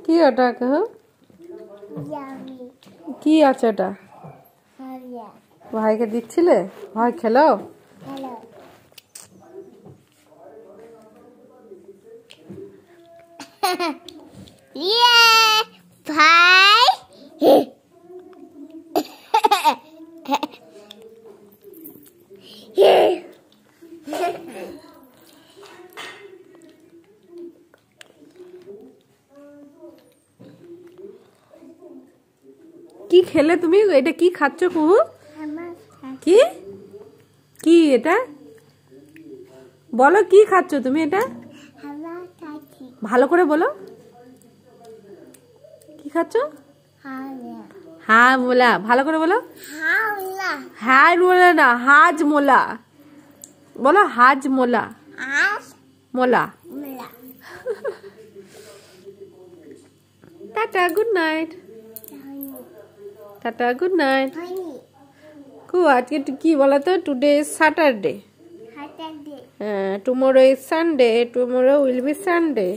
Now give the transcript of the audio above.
কি ওটা কি আছে এটা? ভাইকে দিচ্ছিলে? ভাই খেলো? ভাই কি খেলে তুমি? এটা কি খাচ্ছ কুহু? কি কি এটা বলো, কি খাচ্ছ তুমি এটা? ভালো করে বলো, কি খাচ্ছ? হাজমোলা। ভালো করে বলো। হাজমোলা না, হাজমোলা বলো। হাজমোলা মোলা। Tata, good night. Tata, good night. আজকে কি বলো তো? Today is Saturday. Tomorrow is Sunday. Tomorrow will be Sunday.